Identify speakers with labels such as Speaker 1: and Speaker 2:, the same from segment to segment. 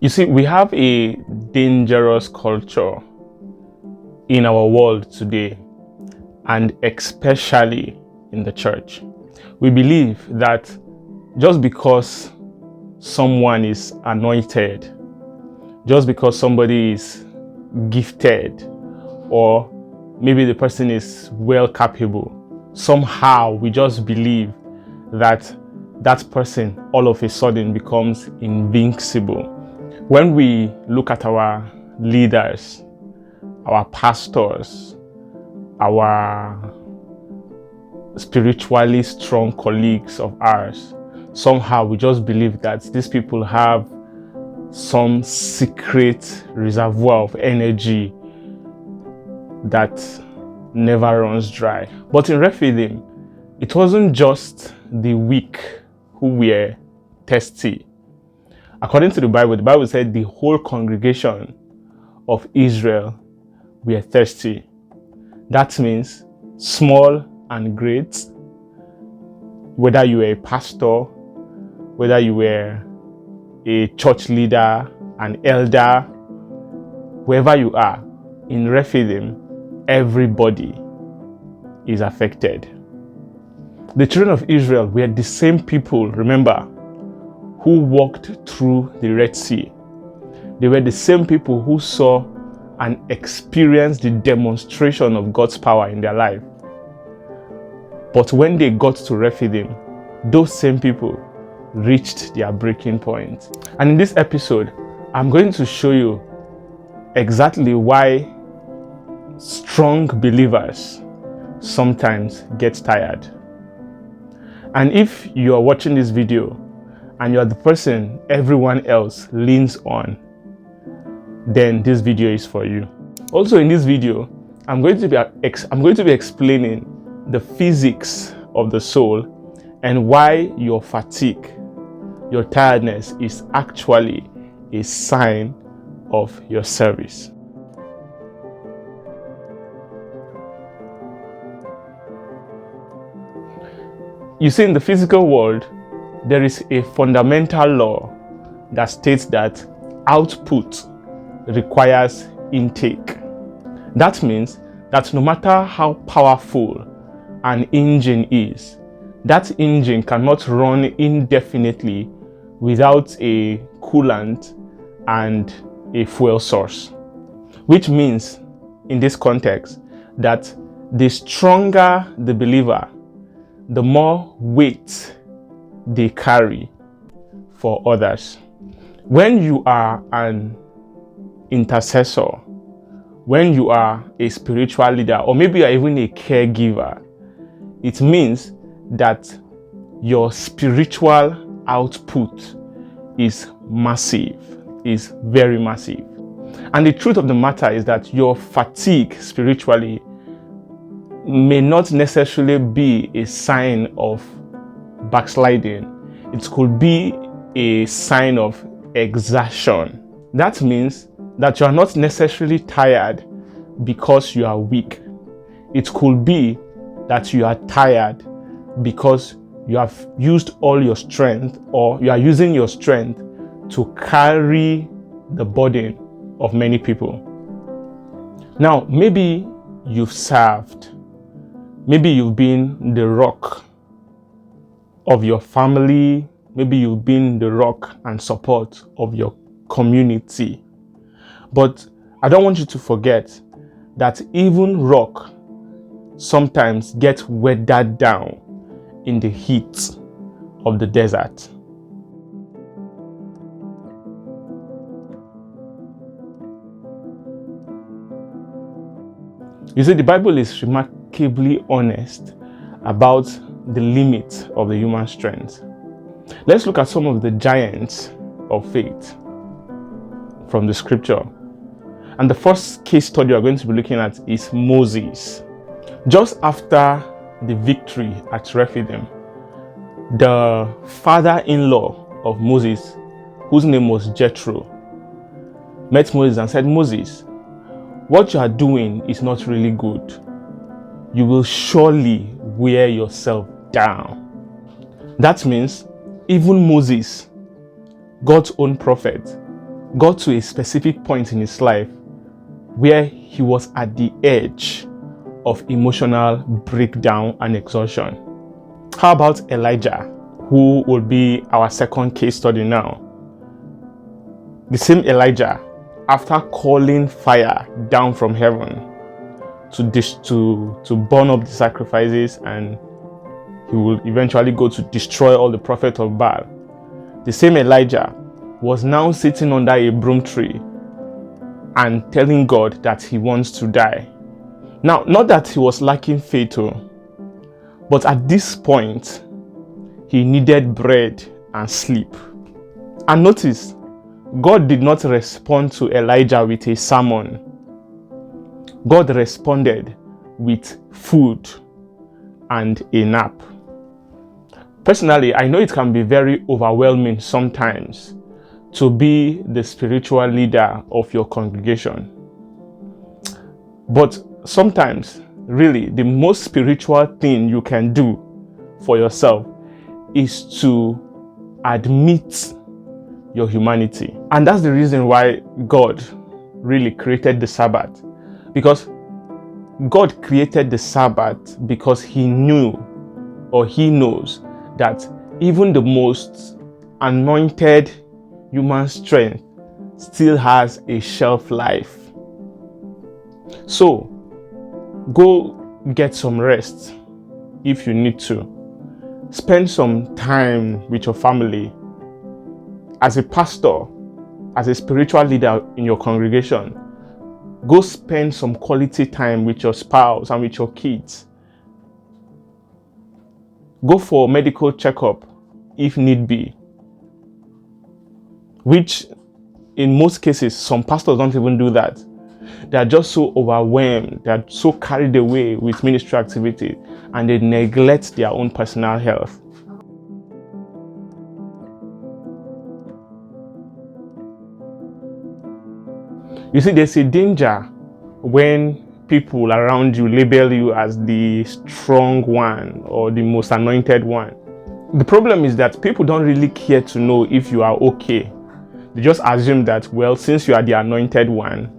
Speaker 1: You see, we have a dangerous culture in our world today, and especially in the church. We believe that just because someone is anointed, just because somebody is gifted, or maybe the person is well capable, somehow we just believe that that person all of a sudden becomes invincible. When we look at our leaders, our pastors, our spiritually strong colleagues of ours, somehow we just believe that these people have some secret reservoir of energy that never runs dry. But in Rephidim, it wasn't just the weak who were thirsty. According to the Bible said the whole congregation of Israel were thirsty. That means small and great, whether you were a pastor, whether you were a church leader, an elder, wherever you are, in Rephidim, everybody is affected. The children of Israel were the same people, remember, who walked through the Red Sea. They were the same people who saw and experienced the demonstration of God's power in their life. But when they got to Rephidim, those same people reached their breaking point. And in this episode, I'm going to show you exactly why strong believers sometimes get tired. And if you are watching this video and you are the person everyone else leans on, then this video is for you. Also in this video, I'm going to be explaining the physics of the soul and why your fatigue, your tiredness is actually a sign of your service. You see, in the physical world, there is a fundamental law that states that output requires intake. That means that no matter how powerful an engine is, that engine cannot run indefinitely without a coolant and a fuel source. Which means, in this context, that the stronger the believer, the more weight they carry for others. When you are an intercessor, when you are a spiritual leader, or maybe you are even a caregiver, it means that your spiritual output is massive, is very massive. And the truth of the matter is that your fatigue spiritually may not necessarily be a sign of backsliding. It could be a sign of exertion. That means that you are not necessarily tired because you are weak. It could be that you are tired because you have used all your strength, or you are using your strength to carry the burden of many people. Now, maybe you've served. Maybe you've been the rock of your family. Maybe you've been the rock and support of your community. But I don't want you to forget that even rock sometimes gets weathered down in the heat of the desert. You see, the Bible is remarkably honest about the limit of the human strength. Let's look at some of the giants of faith from the scripture. And the first case study we're going to be looking at is Moses. Just after the victory at Rephidim, the father-in-law of Moses, whose name was Jethro, met Moses and said, "Moses, what you are doing is not really good. You will surely wear yourself down." That means even Moses, God's own prophet, got to a specific point in his life where he was at the edge of emotional breakdown and exhaustion. How about Elijah, who will be our second case study now? The same Elijah, after calling fire down from heaven to burn up the sacrifices, and he will eventually go to destroy all the prophets of Baal. The same Elijah was now sitting under a broom tree and telling God that he wants to die. Now, not that he was lacking faith, but at this point, he needed bread and sleep. And notice, God did not respond to Elijah with a sermon. God responded with food and a nap. Personally, I know it can be very overwhelming sometimes to be the spiritual leader of your congregation. But sometimes, really, the most spiritual thing you can do for yourself is to admit your humanity. And that's the reason why God really created the Sabbath. Because God created the Sabbath because he knew, or he knows, that even the most anointed human strength still has a shelf life. So, go get some rest if you need to. Spend some time with your family. As a pastor, as a spiritual leader in your congregation, go spend some quality time with your spouse and with your kids. Go for medical checkup if need be, which in most cases, some pastors don't even do that. They are just so overwhelmed, they are so carried away with ministry activity, and they neglect their own personal health. You see, there's a danger when people around you label you as the strong one or the most anointed one. The problem is that people don't really care to know if you are okay. They just assume that, well, since you are the anointed one,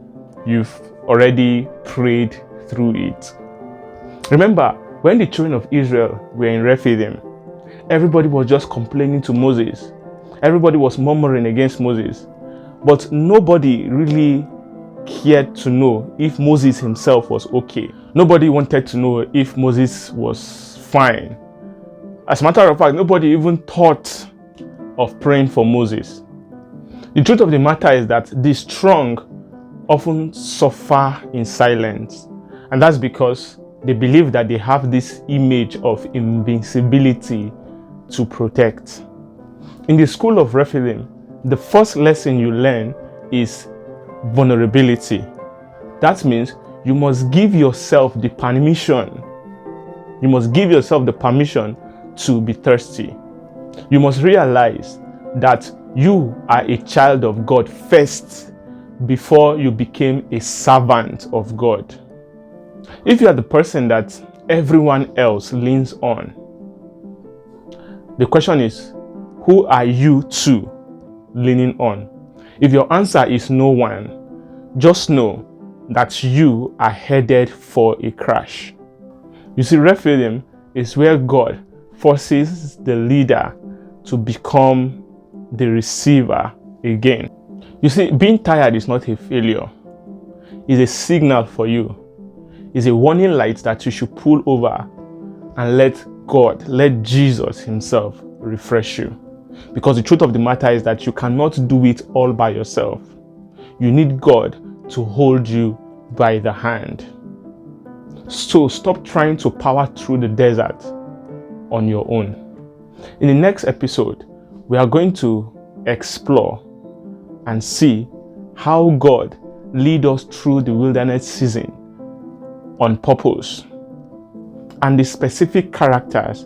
Speaker 1: you've already prayed through it. Remember, when the children of Israel were in Rephidim, everybody was just complaining to Moses. Everybody was murmuring against Moses. But nobody really cared to know if Moses himself was okay. Nobody wanted to know if Moses was fine. As a matter of fact, nobody even thought of praying for Moses. The truth of the matter is that the strong often suffer in silence, and that's because they believe that they have this image of invincibility to protect. In the School of Rephidim, the first lesson you learn is vulnerability. That means you must give yourself the permission. You must give yourself the permission to be thirsty. You must realize that you are a child of God first before you became a servant of God. If you are the person that everyone else leans on, the question is, who are you to leaning on? If your answer is no one, just know that you are headed for a crash. You see, Rephidim is where God forces the leader to become the receiver again. You see, being tired is not a failure. It's a signal for you. It's a warning light that you should pull over and let Jesus himself refresh you. Because the truth of the matter is that you cannot do it all by yourself. You need God to hold you by the hand. So stop trying to power through the desert on your own. In the next episode, we are going to explore and see how God leads us through the wilderness season on purpose, and the specific characters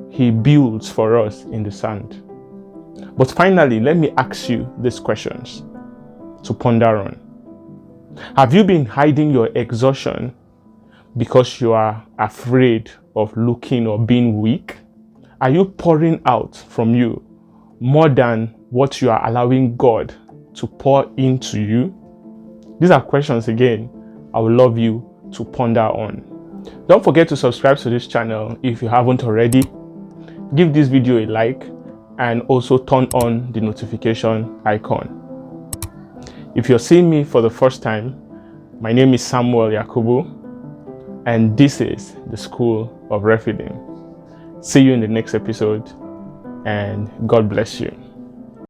Speaker 1: he builds for us in the sand. But finally, let me ask you these questions to ponder on. Have you been hiding your exhaustion because you are afraid of looking or being weak? Are you pouring out from you more than what you are allowing God to pour into you? These are questions, again, I would love you to ponder on. Don't forget to subscribe to this channel if you haven't already. Give this video a like and also turn on the notification icon. If you're seeing me for the first time, my name is Samuel Yakubu, and this is the School of Rephidim. See you in the next episode, and God bless you.